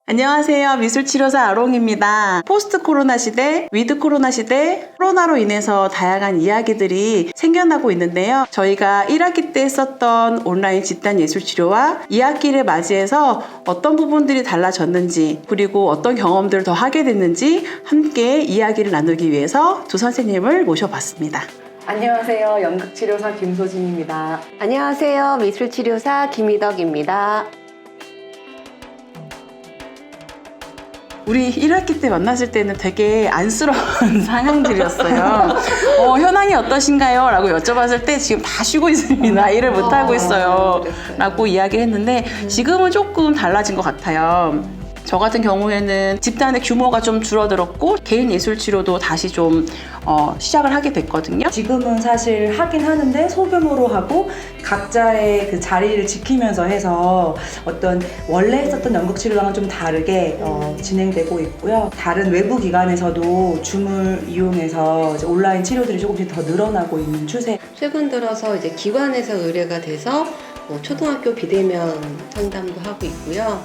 안녕하세요. 미술치료사 아롱입니다. 포스트 코로나 시대, 위드 코로나 시대, 코로나로 인해서 다양한 이야기들이 생겨나고 있는데요. 저희가 1학기 때 했었던 온라인 집단 예술치료와 2학기를 맞이해서 어떤 부분들이 달라졌는지, 그리고 어떤 경험들을 더 하게 됐는지 함께 이야기를 나누기 위해서 두 선생님을 모셔봤습니다. 안녕하세요. 연극치료사 김소진입니다. 안녕하세요. 미술치료사 김희덕입니다. 우리 1학기 때 만났을 때는 되게 안쓰러운 상황들이었어요. 현황이 어떠신가요? 라고 여쭤봤을 때 지금 다 쉬고 있습니다. 일을 못하고 있어요. 라고 이야기를 했는데 지금은 조금 달라진 것 같아요. 저 같은 경우에는 집단의 규모가 좀 줄어들었고 개인 예술 치료도 다시 좀 시작을 하게 됐거든요. 지금은 사실 하긴 하는데 소규모로 하고 각자의 그 자리를 지키면서 해서 어떤 원래 했었던 연극치료랑은 좀 다르게 진행되고 있고요. 다른 외부 기관에서도 줌을 이용해서 이제 온라인 치료들이 조금씩 더 늘어나고 있는 추세. 최근 들어서 이제 기관에서 의뢰가 돼서 초등학교 비대면 상담도 하고 있고요.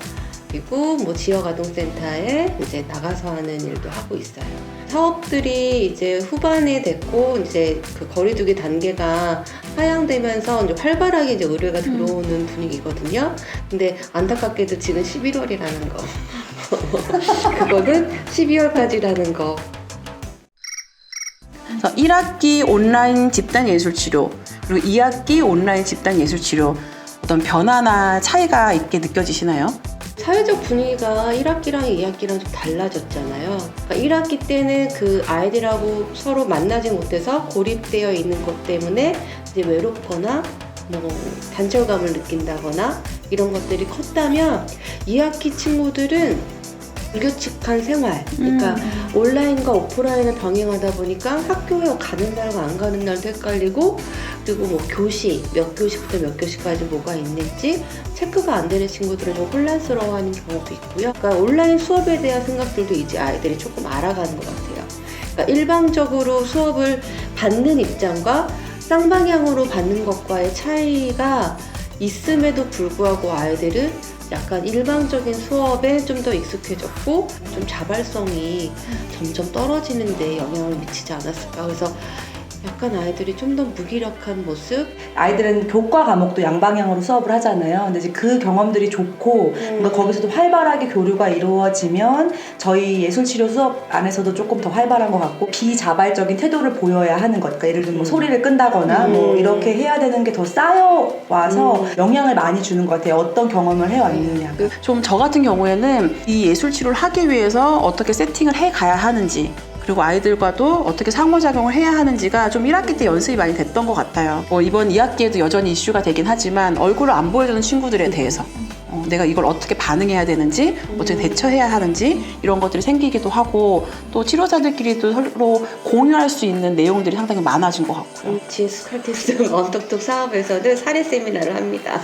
그리고 지역아동센터에 이제 나가서 하는 일도 하고 있어요. 사업들이 이제 후반에 됐고 이제 그 거리두기 단계가 하향되면서 이제 활발하게 이제 의뢰가 들어오는 분위기거든요. 근데 안타깝게도 지금 11월이라는 거. 그거는 12월까지라는 거. 그래서 1학기 온라인 집단 예술치료 그리고 2학기 온라인 집단 예술치료 어떤 변화나 차이가 있게 느껴지시나요? 사회적 분위기가 1학기랑 2학기랑 좀 달라졌잖아요. 그러니까 1학기 때는 그 아이들하고 서로 만나지 못해서 고립되어 있는 것 때문에 이제 외롭거나 단절감을 느낀다거나 이런 것들이 컸다면 2학기 친구들은 불규칙한 생활, 그러니까 온라인과 오프라인을 병행하다 보니까 학교에 가는 날과 안 가는 날도 헷갈리고, 그리고 교시, 몇 교시부터 몇 교시까지 뭐가 있는지 체크가 안 되는 친구들은 좀 혼란스러워하는 경우도 있고요. 그러니까 온라인 수업에 대한 생각들도 이제 아이들이 조금 알아가는 것 같아요. 그러니까 일방적으로 수업을 받는 입장과 쌍방향으로 받는 것과의 차이가 있음에도 불구하고 아이들은 약간 일방적인 수업에 좀 더 익숙해졌고 좀 자발성이 점점 떨어지는 데 영향을 미치지 않았을까. 그래서 약간 아이들이 좀 더 무기력한 모습? 아이들은 교과 과목도 양방향으로 수업을 하잖아요. 근데 이제 그 경험들이 좋고 뭔가 거기서도 활발하게 교류가 이루어지면 저희 예술치료 수업 안에서도 조금 더 활발한 것 같고 비자발적인 태도를 보여야 하는 것. 그러니까 예를 들면 소리를 끈다거나 이렇게 해야 되는 게 더 쌓여와서 영향을 많이 주는 것 같아요. 어떤 경험을 해왔느냐. 좀 저 같은 경우에는 이 예술치료를 하기 위해서 어떻게 세팅을 해가야 하는지, 그리고 아이들과도 어떻게 상호작용을 해야 하는지가 좀 1학기 때 연습이 많이 됐던 것 같아요. 이번 2학기에도 여전히 이슈가 되긴 하지만 얼굴을 안 보여주는 친구들에 대해서 내가 이걸 어떻게 반응해야 되는지, 어떻게 대처해야 하는지 이런 것들이 생기기도 하고, 또 치료사들끼리도 서로 공유할 수 있는 내용들이 상당히 많아진 것 같고요. 지스칼티스 언덕톡 사업에서는 사례 세미나를 합니다.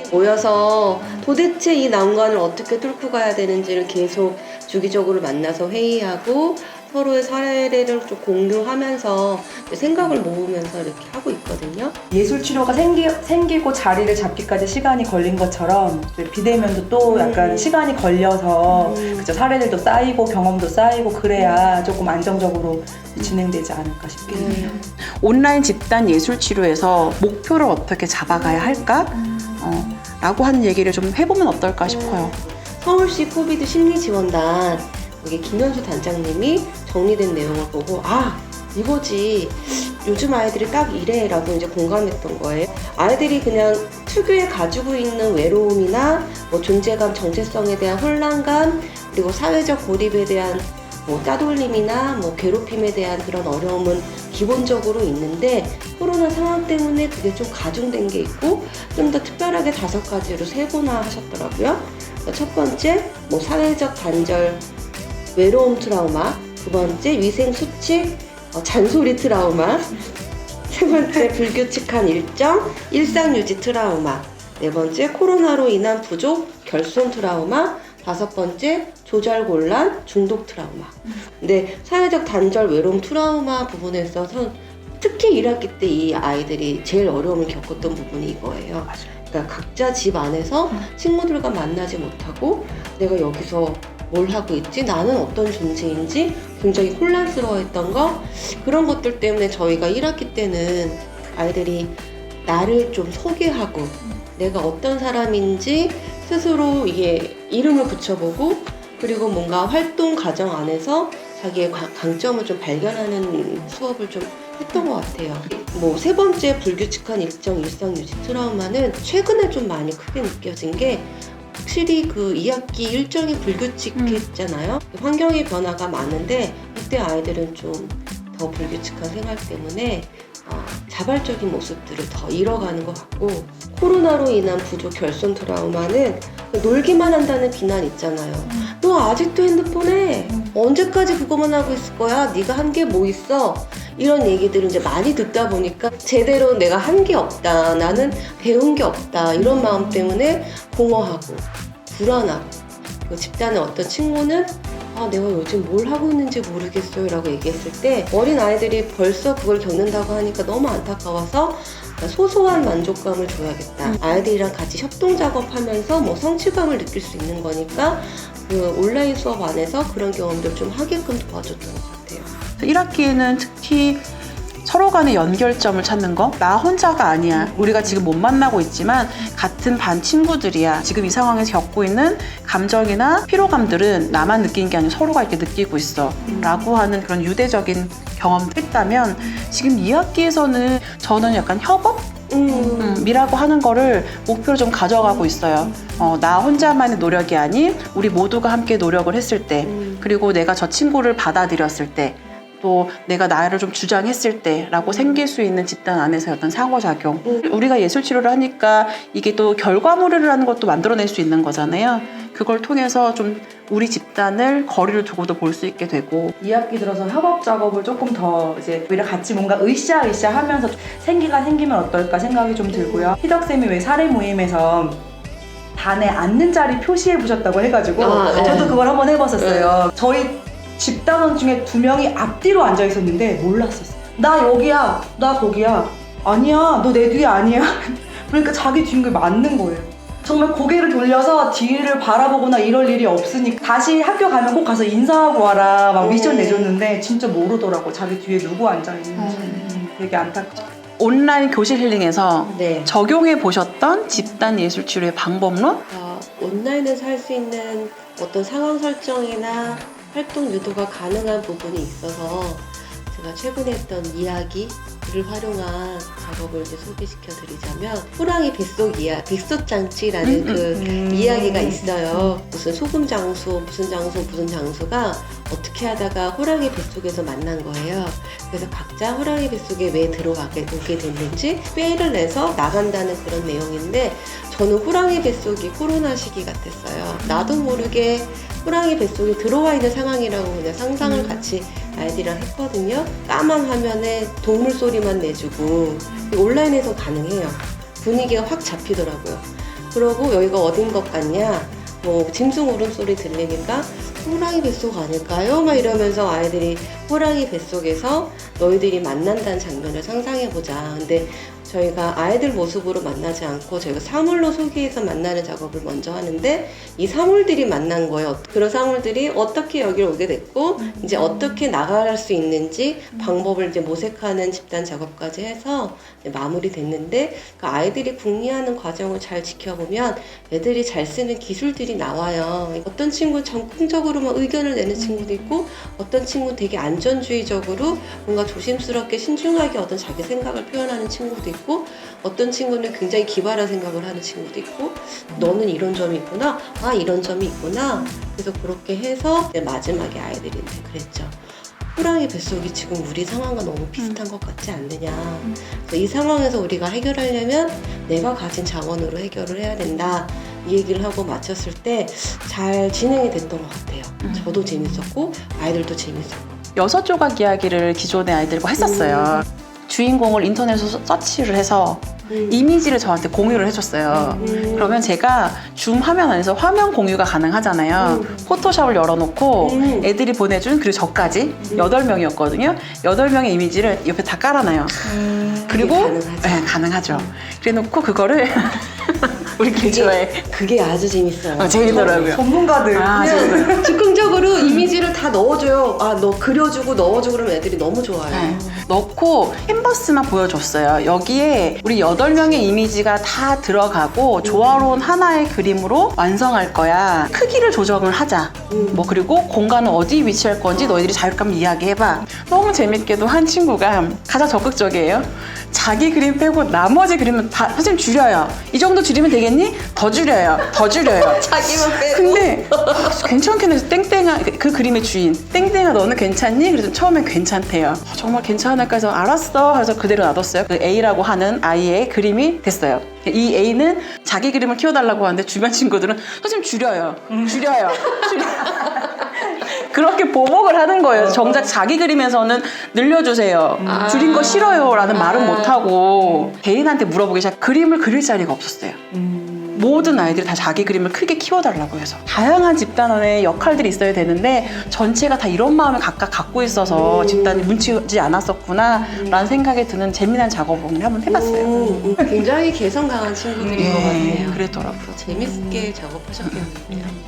모여서 도대체 이 난관을 어떻게 뚫고 가야 되는지를 계속 주기적으로 만나서 회의하고 서로의 사례를 좀 공유하면서 생각을 모으면서 이렇게 하고 있거든요. 예술치료가 생기고 자리를 잡기까지 시간이 걸린 것처럼 비대면도 또 약간 시간이 걸려서 그죠, 사례들도 쌓이고 경험도 쌓이고 그래야 조금 안정적으로 진행되지 않을까 싶긴 해요. 온라인 집단 예술치료에서 목표를 어떻게 잡아가야 할까? 라고 하는 얘기를 좀 해보면 어떨까 싶어요. 서울시 코비드 심리지원단 여기 김현수 단장님이 정리된 내용을 보고 이거지, 요즘 아이들이 딱 이래 라고 이제 공감했던 거예요. 아이들이 그냥 특유의 가지고 있는 외로움이나 존재감, 정체성에 대한 혼란감, 그리고 사회적 고립에 대한 따돌림이나 괴롭힘에 대한 그런 어려움은 기본적으로 있는데, 코로나 상황 때문에 그게 좀 가중된 게 있고 좀 더 특별하게 5가지로 세분화 하셨더라고요. 첫 번째, 사회적 단절, 외로움 트라우마. 두 번째, 위생 수칙, 잔소리 트라우마. 세 번째, 불규칙한 일정, 일상 유지 트라우마. 네 번째, 코로나로 인한 부족, 결손 트라우마. 5번째, 조절 곤란, 중독 트라우마. 근데 사회적 단절, 외로움 트라우마 부분에 있어서 특히 1학기 때 이 아이들이 제일 어려움을 겪었던 부분이 이거예요. 그러니까 각자 집 안에서 친구들과 만나지 못하고 내가 여기서 뭘 하고 있지? 나는 어떤 존재인지 굉장히 혼란스러워했던 거, 그런 것들 때문에 저희가 1학기 때는 아이들이 나를 좀 소개하고 내가 어떤 사람인지 스스로 이게 이름을 붙여보고, 그리고 뭔가 활동 과정 안에서 자기의 강점을 좀 발견하는 수업을 좀 했던 것 같아요. 뭐 세 번째 불규칙한 일정 일상 유지 트라우마는 최근에 좀 많이 크게 느껴진 게, 확실히 그 2학기 일정이 불규칙했잖아요. 환경의 변화가 많은데 이때 아이들은 좀 더 불규칙한 생활 때문에 자발적인 모습들을 더 잃어가는 것 같고, 코로나로 인한 부족 결손 트라우마는 놀기만 한다는 비난 있잖아요. 너 아직도 핸드폰에 언제까지 그거만 하고 있을 거야? 네가 한 게 뭐 있어? 이런 얘기들을 이제 많이 듣다 보니까 제대로 내가 한 게 없다, 나는 배운 게 없다, 이런 마음 때문에 공허하고 불안하고, 그 집단의 어떤 친구는 내가 요즘 뭘 하고 있는지 모르겠어요 라고 얘기했을 때, 어린 아이들이 벌써 그걸 겪는다고 하니까 너무 안타까워서 소소한 만족감을 줘야겠다. 아이들이랑 같이 협동 작업하면서 뭐 성취감을 느낄 수 있는 거니까 그 온라인 수업 안에서 그런 경험들 좀 하게끔 도와줬던 것 같아요. 1학기에는 특히 서로 간의 연결점을 찾는 거. 나 혼자가 아니야. 우리가 지금 못 만나고 있지만 같은 반 친구들이야. 지금 이 상황에서 겪고 있는 감정이나 피로감들은 나만 느끼는 게 아니라 서로가 이렇게 느끼고 있어 라고 하는 그런 유대적인 경험을 했다면, 지금 2학기에서는 저는 약간 협업? 이라고 하는 거를 목표로 좀 가져가고 있어요. 나 혼자만의 노력이 아닌 우리 모두가 함께 노력을 했을 때, 그리고 내가 저 친구를 받아들였을 때, 또 내가 나를 좀 주장했을 때라고 생길 수 있는 집단 안에서 어떤 상호작용. 우리가 예술치료를 하니까 이게 또 결과물이라는 것도 만들어낼 수 있는 거잖아요. 그걸 통해서 좀 우리 집단을 거리를 두고도 볼 수 있게 되고. 2학기 들어서 협업 작업을 조금 더 이제 우리랑 같이 뭔가 으쌰으쌰 하면서 생기가 생기면 어떨까 생각이 좀 들고요. 희덕쌤이 왜 사례 모임에서 반에 앉는 자리 표시해 보셨다고 해가지고 저도 그걸 한번 해봤었어요. 저희 집단원 중에 2명이 앞뒤로 앉아 있었는데 몰랐었어요. 나 여기야, 나 거기야. 아니야, 너 내 뒤에 아니야. 그러니까 자기 뒤인 게 맞는 거예요. 정말 고개를 돌려서 뒤를 바라보거나 이럴 일이 없으니까 다시 학교 가면 꼭 가서 인사하고 와라 막 미션 내줬는데 진짜 모르더라고, 자기 뒤에 누구 앉아 있는지. 되게 안타까워. 온라인 교실 힐링에서 네. 적용해 보셨던 집단 예술치료의 방법론? 온라인에서 할 수 있는 어떤 상황 설정이나 활동 유도가 가능한 부분이 있어서 제가 최근에 했던 이야기를 활용한 작업을 이제 소개시켜 드리자면, 호랑이 뱃속장치라는 그 이야기가 있어요. 무슨 소금 장소, 무슨 장소가 어떻게 하다가 호랑이 뱃속에서 만난 거예요. 그래서 각자 호랑이 뱃속에 왜 오게 됐는지 꾀를 내서 나간다는 그런 내용인데, 저는 호랑이 뱃속이 코로나 시기 같았어요. 나도 모르게 호랑이 뱃속에 들어와 있는 상황이라고 그냥 상상을 같이 아이들이랑 했거든요. 까만 화면에 동물 소리만 내주고, 온라인에서 가능해요. 분위기가 확 잡히더라고요. 그러고 여기가 어딘 것 같냐, 뭐 짐승 울음소리 들리니까 호랑이 뱃속 아닐까요? 막 이러면서 아이들이 호랑이 뱃속에서 너희들이 만난다는 장면을 상상해보자. 근데 저희가 아이들 모습으로 만나지 않고 저희가 사물로 소개해서 만나는 작업을 먼저 하는데, 이 사물들이 만난 거예요. 그런 사물들이 어떻게 여기를 오게 됐고 이제 어떻게 나갈 수 있는지 방법을 이제 모색하는 집단 작업까지 해서 이제 마무리됐는데, 그 아이들이 궁리하는 과정을 잘 지켜보면 애들이 잘 쓰는 기술들이 나와요. 어떤 친구는 적극적으로만 의견을 내는 친구도 있고, 어떤 친구는 되게 안전주의적으로 뭔가 조심스럽게 신중하게 어떤 자기 생각을 표현하는 친구도 있고, 어떤 친구는 굉장히 기발한 생각을 하는 친구도 있고, 너는 이런 점이 있구나, 이런 점이 있구나. 그래서 그렇게 해서 마지막에 아이들이 이제 그랬죠. 호랑이 뱃속이 지금 우리 상황과 너무 비슷한 것 같지 않느냐. 그래서 이 상황에서 우리가 해결하려면 내가 가진 자원으로 해결을 해야 된다. 이 얘기를 하고 마쳤을 때 잘 진행이 됐던 것 같아요. 저도 재밌었고 아이들도 재밌었고. 6조각 이야기를 기존의 아이들과 했었어요. 주인공을 인터넷에서 서치를 해서 이미지를 저한테 공유를 해줬어요. 그러면 제가 줌 화면 안에서 화면 공유가 가능하잖아요. 포토샵을 열어놓고 애들이 보내준, 그리고 저까지 8명이었거든요. 8명의 이미지를 옆에 다 깔아놔요. 그리고 가능하죠. 네, 가능하죠. 그래놓고 그거를 우리끼리 좋아해. 그게 아주 재밌어요. 재밌더라고요. 전문가들. 그냥 즉흥적으로 이미지를 다 넣어줘요. 아, 너 그려주고 넣어주고 그러면 애들이 너무 좋아요. 네. 넣고 캔버스만 보여줬어요. 여기에 우리 8명의 이미지가 다 들어가고 조화로운 하나의 그림으로 완성할 거야. 크기를 조정을 하자. 뭐 그리고 공간은 어디 위치할 건지 너희들이 자유롭게 한번 이야기해봐. 너무 재밌게도 한 친구가 가장 적극적이에요. 자기 그림 빼고 나머지 그림은 다 선생님 줄여요. 이 정도 줄이면 되겠니? 더 줄여요. 더 줄여요. 자기만 빼고. 근데 괜찮긴 해서 땡땡아 그 그림의 주인 땡땡아 너는 괜찮니? 그래서 처음엔 괜찮대요. 정말 괜찮을까 해서 알았어. 그래서 그대로 놔뒀어요. 그 A라고 하는 아이의 그림이 됐어요. 이 A는 자기 그림을 키워달라고 하는데 주변 친구들은 선생님 줄여요. 줄여요. 그렇게 보복을 하는 거예요. 정작 자기 그림에서는 늘려주세요. 줄인 거 싫어요 라는 말은 못하고 개인한테 물어보기 시작 그림을 그릴 자리가 없었어요. 모든 아이들이 다 자기 그림을 크게 키워달라고 해서 다양한 집단원의 역할들이 있어야 되는데 전체가 다 이런 마음을 각각 갖고 있어서 집단이 뭉치지 않았었구나 라는 생각이 드는 재미난 작업을 한번 해봤어요. 굉장히 개성 강한 친구들인 것 같네요. 그랬더라고요. 재밌게 작업하셨겠네요.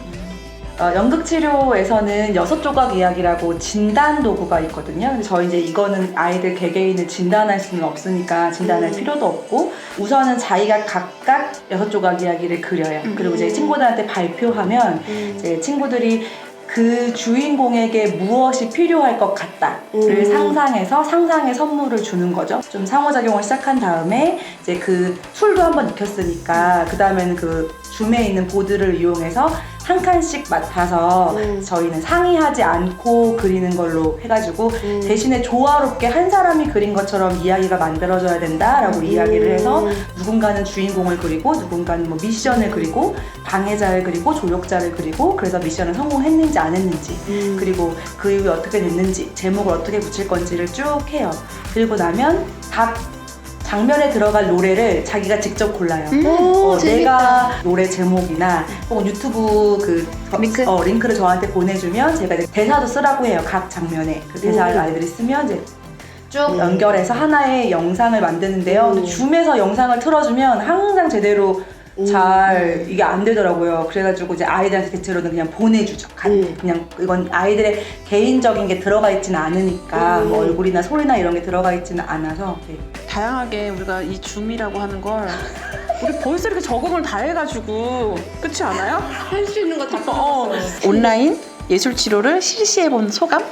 연극치료에서는 6조각 이야기라고 진단 도구가 있거든요. 근데 저희 이제 이거는 아이들 개개인을 진단할 수는 없으니까 진단할 필요도 없고 우선은 자기가 각각 6조각 이야기를 그려요. 그리고 이제 친구들한테 발표하면 이제 친구들이 그 주인공에게 무엇이 필요할 것 같다를 상상해서 상상의 선물을 주는 거죠. 좀 상호작용을 시작한 다음에 이제 그 툴도 한번 익혔으니까 그 다음에는 그 줌에 있는 보드를 이용해서 한 칸씩 맡아서 저희는 상의하지 않고 그리는 걸로 해가지고 대신에 조화롭게 한 사람이 그린 것처럼 이야기가 만들어져야 된다라고 이야기를 해서 누군가는 주인공을 그리고 누군가는 뭐 미션을 그리고 방해자를 그리고 조력자를 그리고 그래서 미션을 성공했는지 안 했는지 그리고 그 이후에 어떻게 됐는지 제목을 어떻게 붙일 건지를 쭉 해요. 그리고 나면 각 장면에 들어갈 노래를 자기가 직접 골라요. 내가 노래 제목이나 혹은 유튜브 그 링크를 저한테 보내주면 제가 이제 대사도 쓰라고 해요. 각 장면에 그 대사를 아이들이 쓰면 이제 쭉 연결해서 하나의 영상을 만드는데요. 근데 줌에서 영상을 틀어주면 항상 제대로 잘 이게 안 되더라고요. 그래가지고 이제 아이들한테 대체로는 그냥 보내주죠. 그냥 이건 아이들의 개인적인 게 들어가 있지는 않으니까 뭐 얼굴이나 소리나 이런 게 들어가 있지는 않아서 다양하게 우리가 이 줌이라고 하는 걸 우리 벌써 이렇게 적응을 다 해가지고 그렇지 않아요? 할 수 있는 거 다 온라인 예술 치료를 실시해본 소감?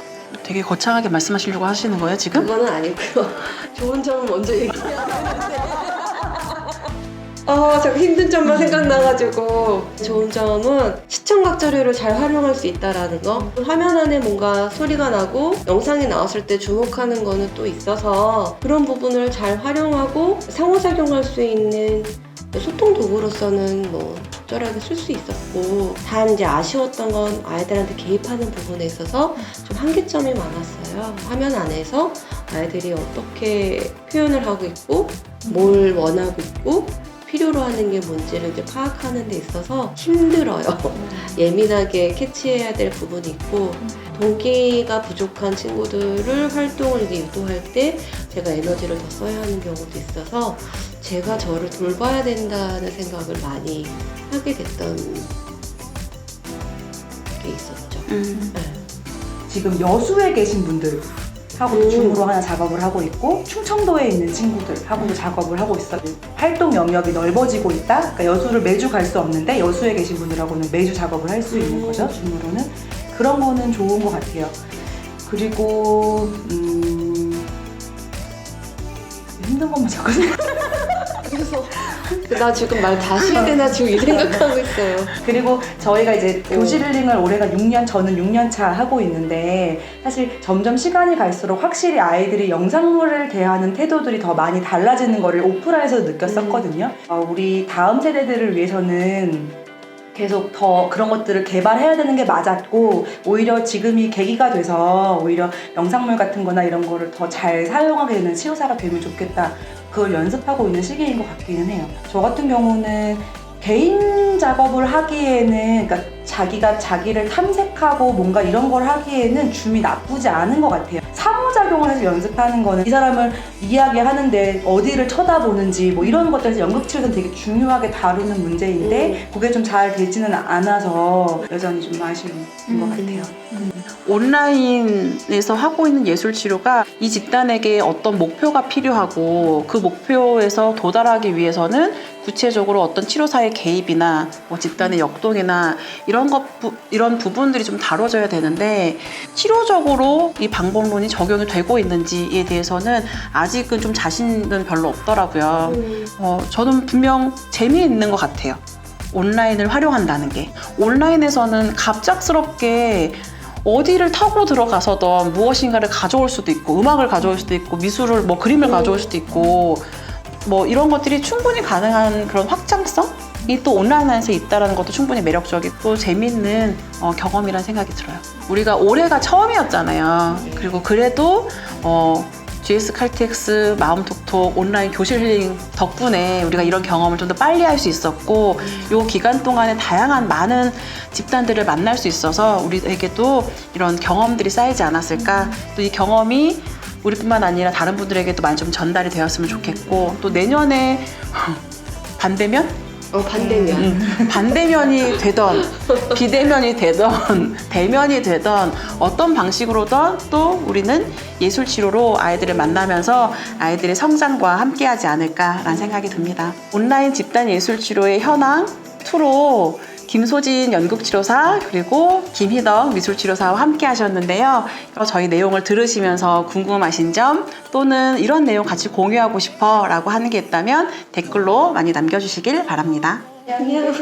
되게 거창하게 말씀하시려고 하시는 거예요 지금? 그거는 아니고요. 좋은 점은 먼저 얘기해야 되는데. 자꾸 힘든 점만 생각나가지고 좋은 점은 시청각 자료를 잘 활용할 수 있다라는 거. 화면 안에 뭔가 소리가 나고 영상이 나왔을 때 주목하는 거는 또 있어서 그런 부분을 잘 활용하고 상호작용할 수 있는 소통 도구로서는 뭐 적절하게 쓸 수 있었고 단 이제 아쉬웠던 건 아이들한테 개입하는 부분에 있어서 좀 한계점이 많았어요. 화면 안에서 아이들이 어떻게 표현을 하고 있고 뭘 원하고 있고 필요로 하는 게 뭔지를 이제 파악하는 데 있어서 힘들어요. 예민하게 캐치해야 될 부분이 있고 동기가 부족한 친구들을 활동을 이제 유도할 때 제가 에너지를 더 써야 하는 경우도 있어서 제가 저를 돌봐야 된다는 생각을 많이 하게 됐던 게 있었죠. 네. 지금 여수에 계신 분들 하고도 줌으로 하나 작업을 하고 있고 충청도에 있는 친구들하고도 작업을 하고 있어요. 활동 영역이 넓어지고 있다. 그러니까 여수를 매주 갈 수 없는데 여수에 계신 분들하고는 매주 작업을 할 수 있는 거죠. 줌으로는. 그런 거는 좋은 것 같아요. 그리고 힘든 것만 자꾸 그래서 나 지금 말 다시 해야 되나 지금 이 생각하고 있어요. 그리고 저희가 이제 교실 힐링을 올해가 6년, 저는 6년 차 하고 있는데 사실 점점 시간이 갈수록 확실히 아이들이 영상물을 대하는 태도들이 더 많이 달라지는 거를 오프라에서도 느꼈었거든요. 우리 다음 세대들을 위해서는 계속 더 그런 것들을 개발해야 되는 게 맞았고 오히려 지금이 계기가 돼서 오히려 영상물 같은 거나 이런 거를 더 잘 사용하게 되는 치료사가 되면 좋겠다. 그걸 연습하고 있는 시기인 것 같기는 해요. 저 같은 경우는 개인 작업을 하기에는 그러니까 자기가 자기를 탐색하고 뭔가 이런 걸 하기에는 줌이 나쁘지 않은 것 같아요. 상호작용 상호작용을 해서 연습하는 거는 이 사람을 이야기하는데 어디를 쳐다보는지 뭐 이런 것들에서 연극치료는 되게 중요하게 다루는 문제인데 그게 좀 잘 되지는 않아서 여전히 좀 아쉬운 것 같아요. 온라인에서 하고 있는 예술 치료가 이 집단에게 어떤 목표가 필요하고 그 목표에서 도달하기 위해서는 구체적으로 어떤 치료사의 개입이나 뭐 집단의 역동이나 이런 부분들이 좀 다뤄져야 되는데 치료적으로 이 방법론이 적용이 되고 있는지에 대해서는 아직은 좀 자신은 별로 없더라고요. 저는 분명 재미있는 것 같아요. 온라인을 활용한다는 게. 온라인에서는 갑작스럽게 어디를 타고 들어가서든 무엇인가를 가져올 수도 있고 음악을 가져올 수도 있고 미술을 뭐 그림을 가져올 수도 있고 뭐 이런 것들이 충분히 가능한 그런 확장성이 또 온라인 안에서 있다는 것도 충분히 매력적이고 재미있는 경험이라는 생각이 들어요. 우리가 올해가 처음이었잖아요. 그리고 그래도 GS 칼텍스 마음톡톡 온라인 교실 힐링 덕분에 우리가 이런 경험을 좀 더 빨리 할 수 있었고 이 기간 동안에 다양한 많은 집단들을 만날 수 있어서 우리에게도 이런 경험들이 쌓이지 않았을까. 또 이 경험이 우리뿐만 아니라 다른 분들에게도 많이 좀 전달이 되었으면 좋겠고 또 내년에 반대면? 반대면이 되던 비대면이 되던 대면이 되던 어떤 방식으로든 또 우리는 예술 치료로 아이들을 만나면서 아이들의 성장과 함께하지 않을까라는 생각이 듭니다. 온라인 집단 예술 치료의 현황 2로 김소진 연극치료사 그리고 김희덕 미술치료사와 함께 하셨는데요. 저희 내용을 들으시면서 궁금하신 점 또는 이런 내용 같이 공유하고 싶어 라고 하는 게 있다면 댓글로 많이 남겨주시길 바랍니다. 안녕.